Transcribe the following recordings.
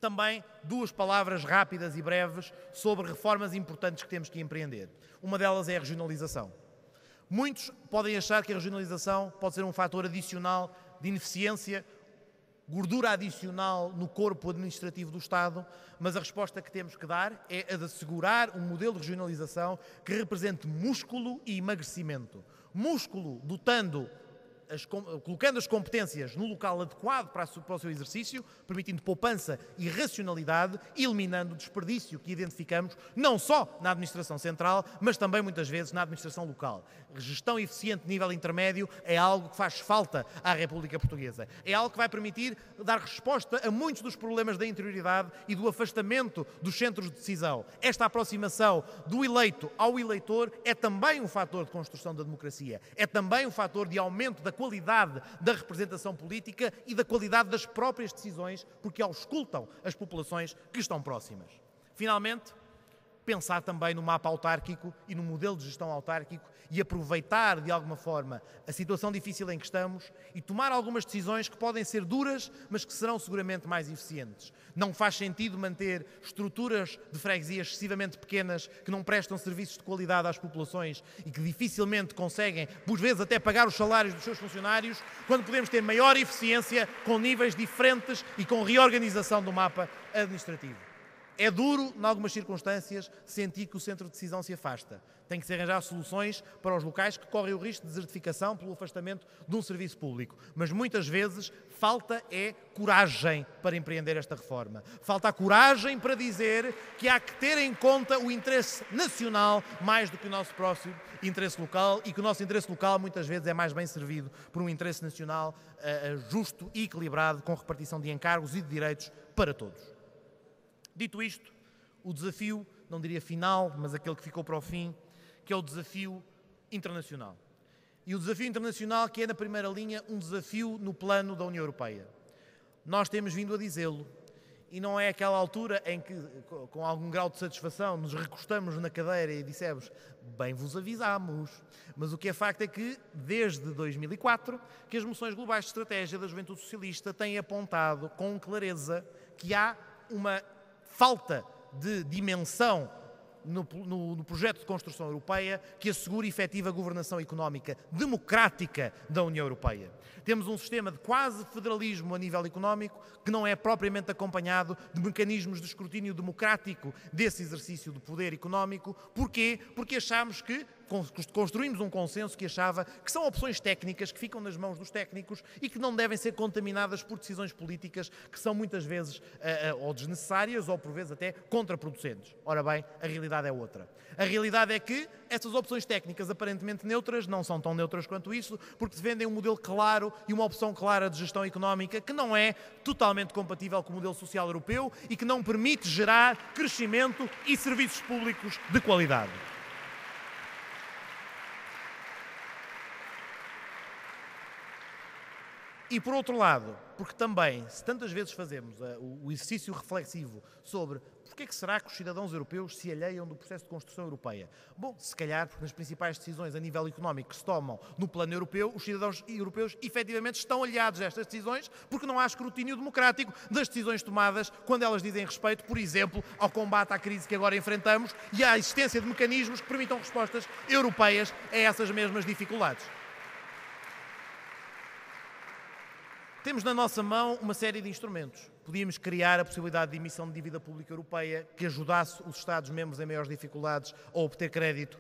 Também duas palavras rápidas e breves sobre reformas importantes que temos que empreender. Uma delas é a regionalização. Muitos podem achar que a regionalização pode ser um fator adicional de ineficiência, gordura adicional no corpo administrativo do Estado, mas a resposta que temos que dar é a de assegurar um modelo de regionalização que represente músculo e emagrecimento. Músculo dotando colocando as competências no local adequado para o seu exercício, permitindo poupança e racionalidade, eliminando o desperdício que identificamos não só na administração central, mas também muitas vezes na administração local. Gestão eficiente de nível intermédio é algo que faz falta à República Portuguesa. É algo que vai permitir dar resposta a muitos dos problemas da interioridade e do afastamento dos centros de decisão. Esta aproximação do eleito ao eleitor é também um fator de construção da democracia, é também um fator de aumento da qualidade da representação política e da qualidade das próprias decisões, porque auscultam as populações que estão próximas. Finalmente, pensar também no mapa autárquico e no modelo de gestão autárquico e aproveitar, de alguma forma, a situação difícil em que estamos e tomar algumas decisões que podem ser duras, mas que serão seguramente mais eficientes. Não faz sentido manter estruturas de freguesia excessivamente pequenas que não prestam serviços de qualidade às populações e que dificilmente conseguem, por vezes, até pagar os salários dos seus funcionários, quando podemos ter maior eficiência com níveis diferentes e com reorganização do mapa administrativo. É duro, em algumas circunstâncias, sentir que o centro de decisão se afasta. Tem que se arranjar soluções para os locais que correm o risco de desertificação pelo afastamento de um serviço público. Mas muitas vezes falta coragem para empreender esta reforma. Falta a coragem para dizer que há que ter em conta o interesse nacional mais do que o nosso próximo interesse local e que o nosso interesse local muitas vezes é mais bem servido por um interesse nacional justo e equilibrado, com repartição de encargos e de direitos para todos. Dito isto, o desafio, não diria final, mas aquele que ficou para o fim, que é o desafio internacional. E o desafio internacional que é, na primeira linha, um desafio no plano da União Europeia. Nós temos vindo a dizê-lo, e não é aquela altura em que, com algum grau de satisfação, nos recostamos na cadeira e dissemos, bem vos avisámos. Mas o que é facto é que, desde 2004, que as moções globais de estratégia da Juventude Socialista têm apontado com clareza que há uma falta de dimensão no projeto de construção europeia que assegure efetiva governação económica democrática da União Europeia. Temos um sistema de quase federalismo a nível económico que não é propriamente acompanhado de mecanismos de escrutínio democrático desse exercício do poder económico. Porquê? Porque achamos que construímos um consenso que achava que são opções técnicas que ficam nas mãos dos técnicos e que não devem ser contaminadas por decisões políticas que são muitas vezes ou desnecessárias ou por vezes até contraproducentes. Ora bem, a realidade é outra. A realidade é que essas opções técnicas aparentemente neutras não são tão neutras quanto isso, porque defendem um modelo claro e uma opção clara de gestão económica que não é totalmente compatível com o modelo social europeu e que não permite gerar crescimento e serviços públicos de qualidade. E, por outro lado, porque também, se tantas vezes fazemos o exercício reflexivo sobre porque é que será que os cidadãos europeus se alheiam do processo de construção europeia? Bom, se calhar porque nas principais decisões a nível económico que se tomam no plano europeu, os cidadãos europeus efetivamente estão aliados a estas decisões porque não há escrutínio democrático das decisões tomadas quando elas dizem respeito, por exemplo, ao combate à crise que agora enfrentamos e à existência de mecanismos que permitam respostas europeias a essas mesmas dificuldades. Temos na nossa mão uma série de instrumentos. Podíamos criar a possibilidade de emissão de dívida pública europeia que ajudasse os Estados-membros em maiores dificuldades a obter crédito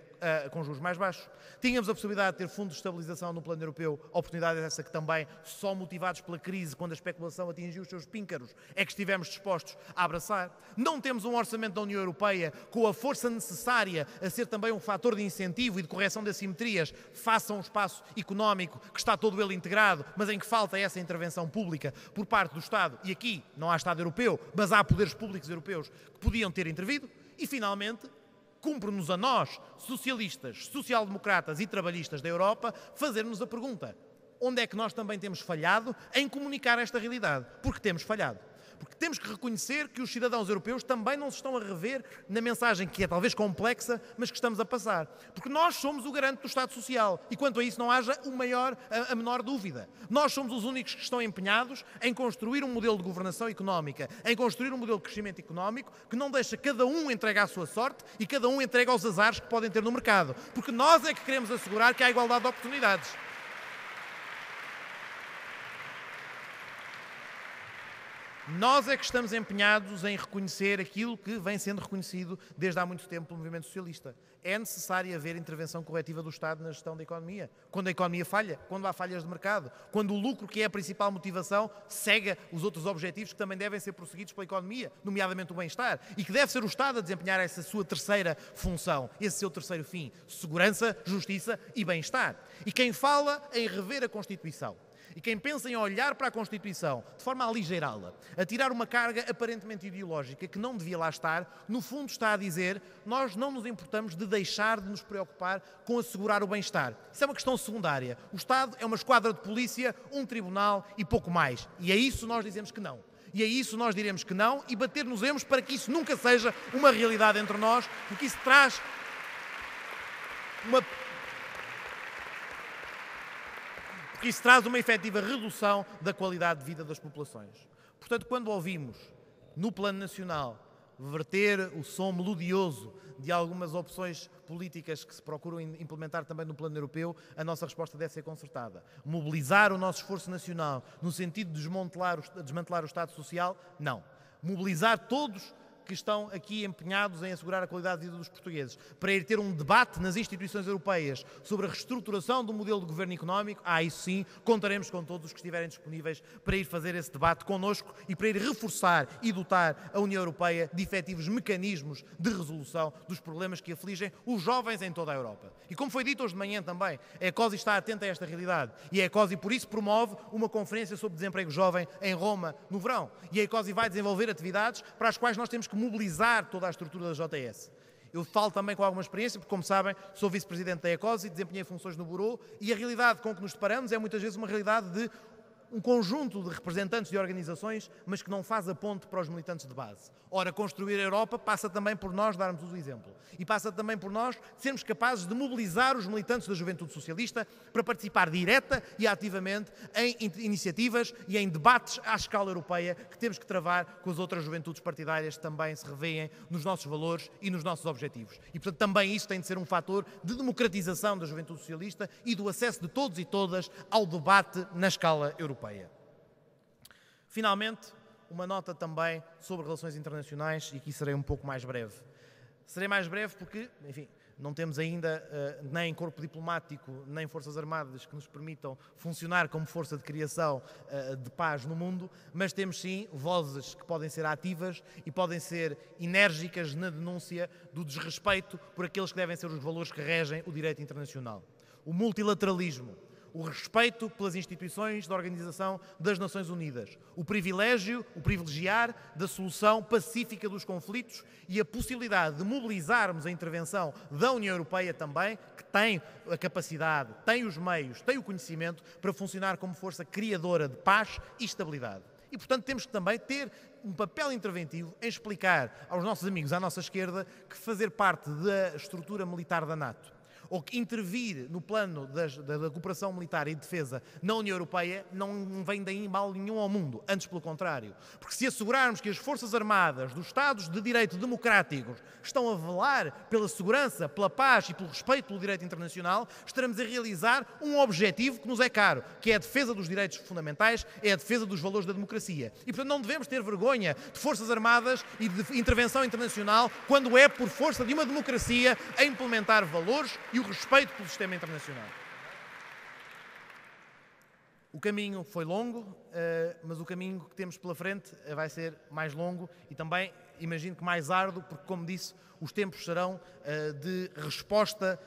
com juros mais baixos. Tínhamos a possibilidade de ter fundos de estabilização no plano europeu, oportunidade essa que também, só motivados pela crise, quando a especulação atingiu os seus píncaros, é que estivemos dispostos a abraçar. Não temos um orçamento da União Europeia com a força necessária a ser também um fator de incentivo e de correção de assimetrias face a um espaço económico que está todo ele integrado, mas em que falta essa intervenção pública por parte do Estado. E aqui não há Estado europeu, mas há poderes públicos europeus que podiam ter intervido. E, finalmente, cumpre-nos a nós, socialistas, social-democratas e trabalhistas da Europa, fazer-nos a pergunta: onde é que nós também temos falhado em comunicar esta realidade? Porque temos falhado. Porque temos que reconhecer que os cidadãos europeus também não se estão a rever na mensagem que é talvez complexa, mas que estamos a passar. Porque nós somos o garante do Estado Social e quanto a isso não haja a menor dúvida. Nós somos os únicos que estão empenhados em construir um modelo de governação económica, em construir um modelo de crescimento económico que não deixa cada um entregue à sua sorte e cada um entregue aos azares que podem ter no mercado. Porque nós é que queremos assegurar que há igualdade de oportunidades. Nós é que estamos empenhados em reconhecer aquilo que vem sendo reconhecido desde há muito tempo pelo movimento socialista. É necessário haver intervenção corretiva do Estado na gestão da economia. Quando a economia falha, quando há falhas de mercado, quando o lucro, que é a principal motivação, cega os outros objetivos que também devem ser prosseguidos pela economia, nomeadamente o bem-estar, e que deve ser o Estado a desempenhar essa sua terceira função, esse seu terceiro fim: segurança, justiça e bem-estar. E quem fala em rever a Constituição, e quem pensa em olhar para a Constituição de forma a aligeirá-la, a tirar uma carga aparentemente ideológica que não devia lá estar, no fundo está a dizer: nós não nos importamos de deixar de nos preocupar com assegurar o bem-estar. Isso é uma questão secundária. O Estado é uma esquadra de polícia, um tribunal e pouco mais. E a isso nós dizemos que não. E a isso nós diremos que não e bater-nos-emos para que isso nunca seja uma realidade entre nós, porque isso traz uma efetiva redução da qualidade de vida das populações. Portanto, quando ouvimos, no plano nacional, verter o som melodioso de algumas opções políticas que se procuram implementar também no plano europeu, a nossa resposta deve ser concertada. Mobilizar o nosso esforço nacional no sentido de desmantelar o Estado Social? Não. Mobilizar todos que estão aqui empenhados em assegurar a qualidade de vida dos portugueses, para ir ter um debate nas instituições europeias sobre a reestruturação do modelo de governo económico, isso sim, contaremos com todos os que estiverem disponíveis para ir fazer esse debate connosco e para ir reforçar e dotar a União Europeia de efetivos mecanismos de resolução dos problemas que afligem os jovens em toda a Europa. E como foi dito hoje de manhã também, a ECOSI está atenta a esta realidade e a ECOSI por isso promove uma conferência sobre desemprego jovem em Roma no verão. E a ECOSI vai desenvolver atividades para as quais nós temos que mobilizar toda a estrutura da JS. Eu falo também com alguma experiência, porque, como sabem, sou vice-presidente da ECOSI, desempenhei funções no Bureau, e a realidade com que nos deparamos é muitas vezes uma realidade de um conjunto de representantes de organizações, mas que não faz a ponte para os militantes de base. Ora, construir a Europa passa também por nós darmos o exemplo. E passa também por nós sermos capazes de mobilizar os militantes da Juventude Socialista para participar direta e ativamente em iniciativas e em debates à escala europeia que temos que travar com as outras juventudes partidárias que também se revêem nos nossos valores e nos nossos objetivos. E, portanto, também isso tem de ser um fator de democratização da Juventude Socialista e do acesso de todos e todas ao debate na escala europeia. Finalmente, uma nota também sobre relações internacionais, e aqui serei um pouco mais breve. Serei mais breve porque, enfim, não temos ainda nem corpo diplomático, nem forças armadas que nos permitam funcionar como força de criação de paz no mundo, mas temos sim vozes que podem ser ativas e podem ser enérgicas na denúncia do desrespeito por aqueles que devem ser os valores que regem o direito internacional. O multilateralismo, o respeito pelas instituições da Organização das Nações Unidas, o privilegiar da solução pacífica dos conflitos e a possibilidade de mobilizarmos a intervenção da União Europeia também, que tem a capacidade, tem os meios, tem o conhecimento para funcionar como força criadora de paz e estabilidade. E, portanto, temos que também ter um papel interventivo em explicar aos nossos amigos à nossa esquerda que fazer parte da estrutura militar da NATO ou que intervir no plano da cooperação militar e de defesa na União Europeia não vem daí mal nenhum ao mundo, antes pelo contrário. Porque se assegurarmos que as Forças Armadas dos Estados de Direito democráticos estão a velar pela segurança, pela paz e pelo respeito pelo direito internacional, estaremos a realizar um objetivo que nos é caro, que é a defesa dos direitos fundamentais, é a defesa dos valores da democracia. E, portanto, não devemos ter vergonha de Forças Armadas e de intervenção internacional quando é por força de uma democracia a implementar valores e o respeito pelo sistema internacional. O caminho foi longo, mas o caminho que temos pela frente vai ser mais longo e também, imagino que mais árduo, porque, como disse, os tempos serão de resposta,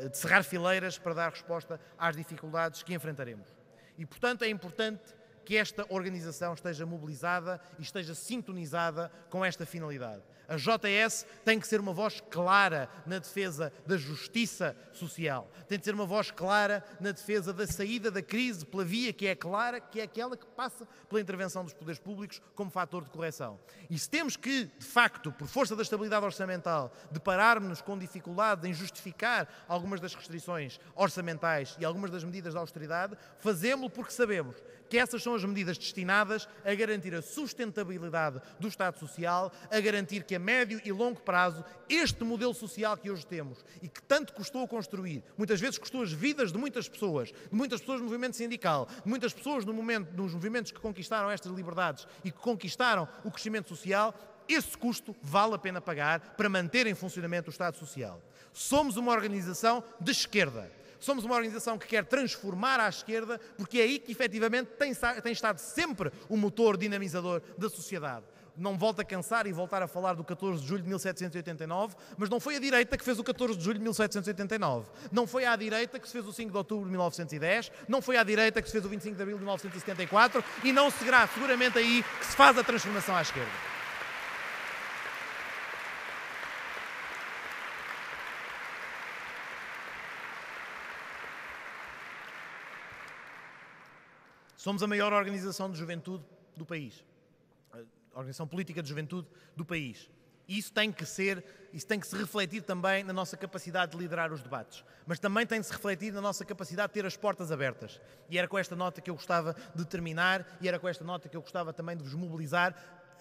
de cerrar fileiras para dar resposta às dificuldades que enfrentaremos. E, portanto, é importante que esta organização esteja mobilizada e esteja sintonizada com esta finalidade. A JS tem que ser uma voz clara na defesa da justiça social, tem de ser uma voz clara na defesa da saída da crise pela via que é clara, que é aquela que passa pela intervenção dos poderes públicos como fator de correção. E se temos que, de facto, por força da estabilidade orçamental, depararmos com dificuldade em justificar algumas das restrições orçamentais e algumas das medidas de austeridade, fazemos-lo porque sabemos que essas são as medidas destinadas a garantir a sustentabilidade do Estado Social, a garantir que a médio e longo prazo este modelo social que hoje temos e que tanto custou a construir, muitas vezes custou as vidas de muitas pessoas no movimento sindical, de muitas pessoas nos movimentos que conquistaram estas liberdades e que conquistaram o crescimento social, esse custo vale a pena pagar para manter em funcionamento o Estado Social. Somos uma organização de esquerda. Somos uma organização que quer transformar à esquerda, porque é aí que efetivamente tem estado sempre o motor dinamizador da sociedade. Não volto a cansar e voltar a falar do 14 de julho de 1789, mas não foi a direita que fez o 14 de julho de 1789. Não foi à direita que se fez o 5 de outubro de 1910, não foi à direita que se fez o 25 de abril de 1974 e não será seguramente aí que se faz a transformação à esquerda. Somos a maior organização de juventude do país, a organização política de juventude do país. E isso tem que se refletir também na nossa capacidade de liderar os debates, mas também tem de se refletir na nossa capacidade de ter as portas abertas. E era com esta nota que eu gostava de terminar e era com esta nota que eu gostava também de vos mobilizar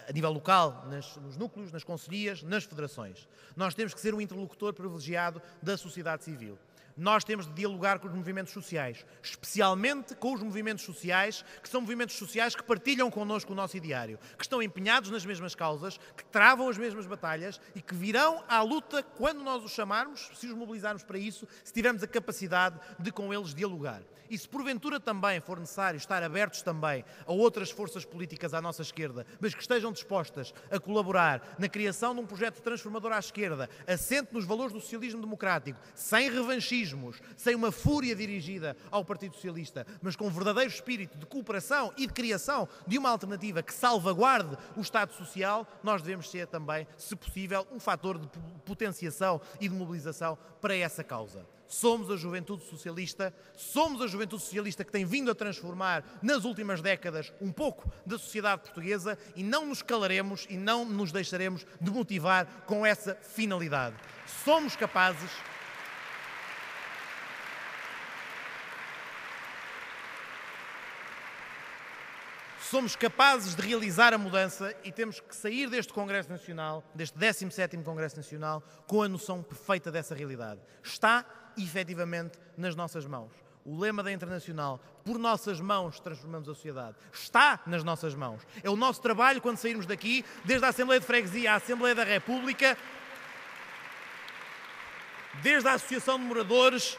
a nível local, nos núcleos, nas concelhias, nas federações. Nós temos que ser um interlocutor privilegiado da sociedade civil. Nós temos de dialogar com os movimentos sociais, especialmente com os movimentos sociais, que são movimentos sociais que partilham connosco o nosso ideário, que estão empenhados nas mesmas causas, que travam as mesmas batalhas e que virão à luta quando nós os chamarmos, se os mobilizarmos para isso, se tivermos a capacidade de com eles dialogar. E se porventura também for necessário estar abertos também a outras forças políticas à nossa esquerda, mas que estejam dispostas a colaborar na criação de um projeto transformador à esquerda, assente nos valores do socialismo democrático, sem revanchismos, sem uma fúria dirigida ao Partido Socialista, mas com um verdadeiro espírito de cooperação e de criação de uma alternativa que salvaguarde o Estado Social, nós devemos ser também, se possível, um fator de potenciação e de mobilização para essa causa. Somos a juventude socialista que tem vindo a transformar nas últimas décadas um pouco da sociedade portuguesa e não nos calaremos e não nos deixaremos de motivar com essa finalidade. Somos capazes de realizar a mudança e temos que sair deste Congresso Nacional, deste 17º Congresso Nacional, com a noção perfeita dessa realidade. Está, efetivamente, nas nossas mãos. O lema da Internacional, por nossas mãos transformamos a sociedade, está nas nossas mãos. É o nosso trabalho quando sairmos daqui, desde a Assembleia de Freguesia à Assembleia da República, desde a Associação de Moradores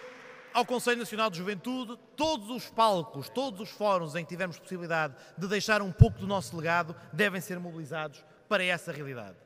ao Conselho Nacional de Juventude, todos os palcos, todos os fóruns em que tivermos possibilidade de deixar um pouco do nosso legado devem ser mobilizados para essa realidade.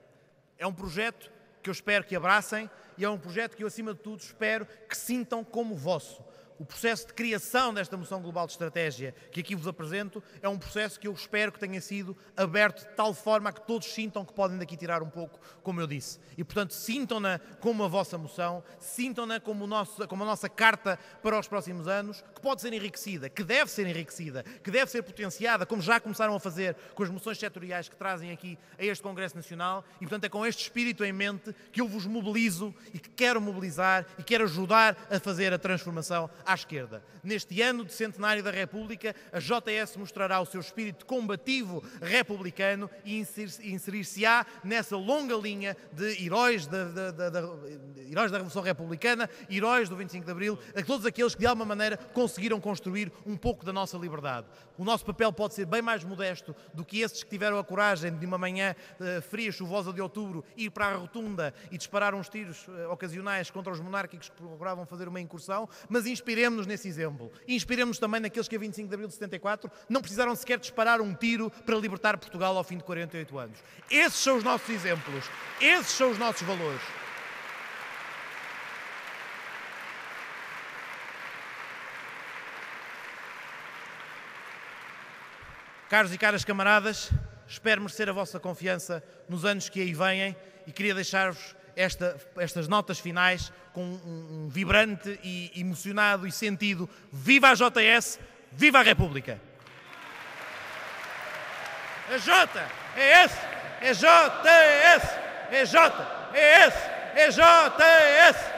É um projeto que eu espero que abracem e é um projeto que eu, acima de tudo, espero que sintam como vosso. O processo de criação desta moção global de estratégia que aqui vos apresento é um processo que eu espero que tenha sido aberto de tal forma a que todos sintam que podem daqui tirar um pouco, como eu disse. E, portanto, sintam-na como a vossa moção, sintam-na como a nossa carta para os próximos anos, que pode ser enriquecida, que deve ser potenciada, como já começaram a fazer com as moções setoriais que trazem aqui a este Congresso Nacional. E, portanto, é com este espírito em mente que eu vos mobilizo e que quero mobilizar e quero ajudar a fazer a transformação à esquerda. Neste ano de centenário da República, a JS mostrará o seu espírito combativo republicano e inserir-se-á nessa longa linha de heróis da Revolução Republicana, heróis do 25 de Abril, a todos aqueles que de alguma maneira conseguiram construir um pouco da nossa liberdade. O nosso papel pode ser bem mais modesto do que esses que tiveram a coragem de uma manhã fria, chuvosa de outubro, ir para a rotunda e disparar uns tiros ocasionais contra os monárquicos que procuravam fazer uma incursão, mas inspiremos-nos nesse exemplo. Inspiremos-nos também naqueles que a 25 de Abril de 74 não precisaram sequer disparar um tiro para libertar Portugal ao fim de 48 anos. Esses são os nossos exemplos. Esses são os nossos valores. Caros e caras camaradas, espero merecer a vossa confiança nos anos que aí vêm e queria deixar-vos estas notas finais com um vibrante e emocionado e sentido viva a JS, viva a República! É J, é S, é JS, é J, é S, é JS!